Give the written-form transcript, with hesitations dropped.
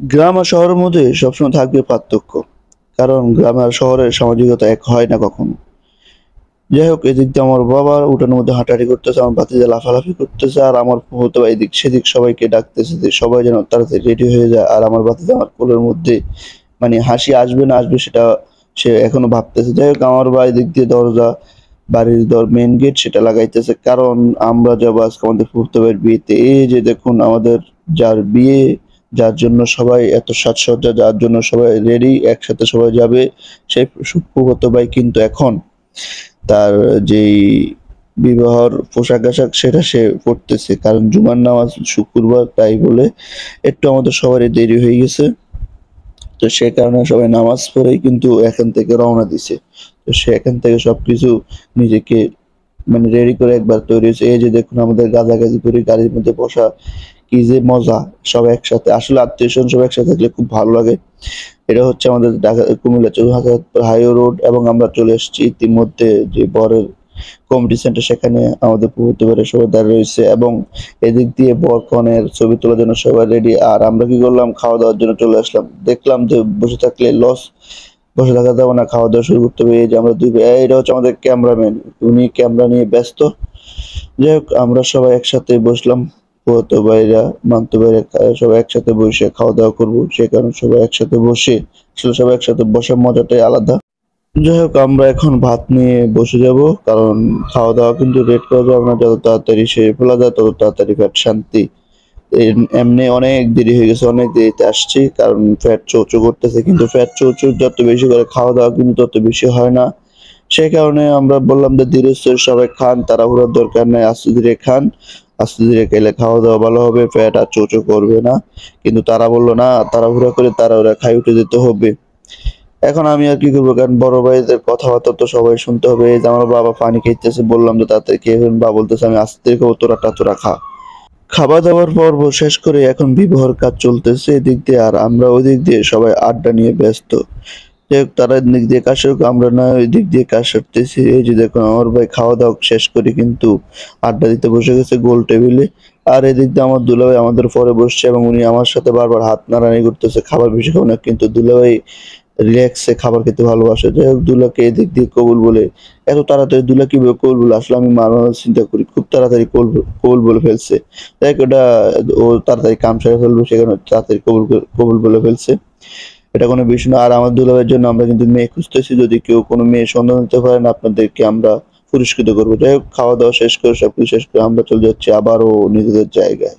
গ্রাম আর শহরের মধ্যে সবসময় থাকবে পার্থক্য। কারণ গ্রাম আর শহরের সামাজিকতা এক হয় না কখনো। যাই হোক, এদিক দিয়ে আমার বাবা উঠানের মধ্যে হাঁটাহাঁটি করতেছে, আমার ভাতিজা লাফালাফি করতেছে, আর আমার ফুফাতো ভাই এদিক সেদিক সবাইকে ডাকতেছে যে সবাই যেন তাড়াতাড়ি রেডি হয়ে যায়। আর আমার ভাতিজা আমার কোলের মধ্যে, মানে হাসি আসবে না আসবে সেটা সে এখনো ভাবতেছে। যাই হোক, আমার ভাই দিক দিয়ে দরজা, বাড়ির মেন গেট সেটা লাগাইতেছে, কারণ আমরা যাবো আজকে আমাদের ফুফাতো ভাইয়ের বিয়েতে। এই যে দেখুন আমাদের যার বিয়ে, যার জন্য সবাই এত সাজসজ্জা, যার জন্য সবাই রেডি, একসাথে সবাই যাবে, সেই ফুফাতো ভাই কিন্তু এখন তার যেই বিবাহর পোশাক আশাক সেটা সে পড়তেছে, কারণ জুমার নামাজ শুক্রবার, তাই বলে একটু আমাদের সবারই দেরি হয়ে গেছে। তো সে কারণে সবাই নামাজ পড়েই কিন্তু এখান থেকে রওনা দিছে। তো সে এখান থেকে সবকিছু নিজেকে মানে রেডি করে একবার তৈরি হয়েছে। এই যে দেখুন আমাদের গাদাগাদি করে গাড়ির মধ্যে বসা, কি যে মজা! সব একসাথে, আসলে আত্মীয় স্বজন সব একসাথে থাকলে খুব ভালো লাগে। এটা হচ্ছে আমাদের ঢাকা কুমিল্লা চৌরাস্তা হাইওয়ে রোড, এবং আমরা চলে এসেছি ইতিমধ্যে যে বরের কমিটি সেন্টার, সেখানে আমাদের পরিবারের সবাই দাঁড়িয়ে রয়েছে, এবং এদিক দিয়ে বর কনের ছবি তোলার জন্য সবাই রেডি। আর আমরা কি করলাম, খাওয়া দাওয়ার জন্য চলে আসলাম। দেখলাম যে বসে থাকলে লস, বসে থাকা যাবে না, খাওয়া দাওয়া শুরু করতে হবে। এই যে আমরা দুই ভাই, এটা হচ্ছে আমাদের ক্যামেরাম্যান, উনি ক্যামেরা নিয়ে ব্যস্ত। যাই হোক, আমরা সবাই একসাথে বসলাম, ফুফাতো ভাইরা, মামাতো ভাইরা, সবাই একসাথে বসে খাওয়া দাওয়া করবো। সে কারণে সবাই একসাথে বসে, আসলে সবাই একসাথে বসার মজাটাই আলাদা। যাই হোক, আমরা এখন ভাত নিয়ে বসে যাব, কারণ খাওয়া দাওয়া কিন্তু লেট করা যাবে না। যত তাড়াতাড়ি সেরে ফেলা যায় তত তাড়াতাড়ি পেট শান্তি। এমনি অনেক দেরি হয়ে গেছে, অনেক দেরিতে আসছি, কারণ ফ্যাট চৌচু করতেছে, কিন্তু ফ্যাট চৌচু যত বেশি করে খাওয়া দাওয়া কিন্তু তত বেশি হয় না। সেই কারণে আমরা বললাম যে ধীরে স্থিরে সবাই খান, তাড়াহুড়োর দরকার নাই, আস্তে ধীরে খান। আস্তে ধীরে খেলে খাওয়া দাওয়া ভালো হবে, ফ্যাট আর চৌচু করবে না। কিন্তু তারা বললো না, তাড়াহুড়া করে তাড়াহুড়া খাই উঠে যেতে হবে। এখন আমি আর কি করবো, কারণ বড় ভাইদের কথাবার্তা তো সবাই শুনতে হবে। এই যে আমার বাবা পানি খাইতেছে, বললাম যে তাড়াতাড়ি খেয়ে ফেলুন, বাবা বলতেছে আমি আস্তে খাবো, তোরা খা। খাওয়া দাওয়ার পর্ব শেষ করে এখন বিবাহর কাজ চলতেছে এদিক দিয়ে, আর আমরা ওই দিক দিয়ে সবাই আড্ডা নিয়ে ব্যস্ত। যাই হোক, তারা এদিক দিয়ে কাজ সারুক, আমরা না ওই দিক দিয়ে কাজ সারতেছি। এই যে দেখুন আমার ভাই খাওয়া দাওয়া শেষ করে কিন্তু আড্ডা দিতে বসে গেছে গোল টেবিলে। আর এদিক দিয়ে আমার দুলাভাই আমাদের পরে বসছে, এবং উনি আমার সাথে বারবার হাত নাড়ানি করতেছে। খাবার বেশি খাবো না, কিন্তু দুলাভাই রিল্যাক্সে খাবার খেতে ভালোবাসে। যাই হোক, দুলাকে এদিক দিয়ে কবুল বলে, এত তাড়াতাড়ি দুলা কিভাবে কবুল বলে, আসলে আমি মানানোর চিন্তা করি, খুব তাড়াতাড়ি কবুল কবুল বলে ফেলছে। দেখ ওটা, ও তাড়াতাড়ি কাম সেরে ফেলবে, সেখানে তাড়াতাড়ি কবুল বলে ফেলছে। এটা কোনো বিষয় না। আর আমার দুলাভাইয়ের জন্য আমরা কিন্তু মেয়ে খুঁজতেছি, যদি কেউ কোনো মেয়ে সন্ধান দিতে পারেন আপনাদেরকে আমরা পুরস্কৃত করবো। যাই হোক, খাওয়া দাওয়া শেষ করে সবকিছু শেষ করে আমরা চলে যাচ্ছি আবারও নিজেদের জায়গায়।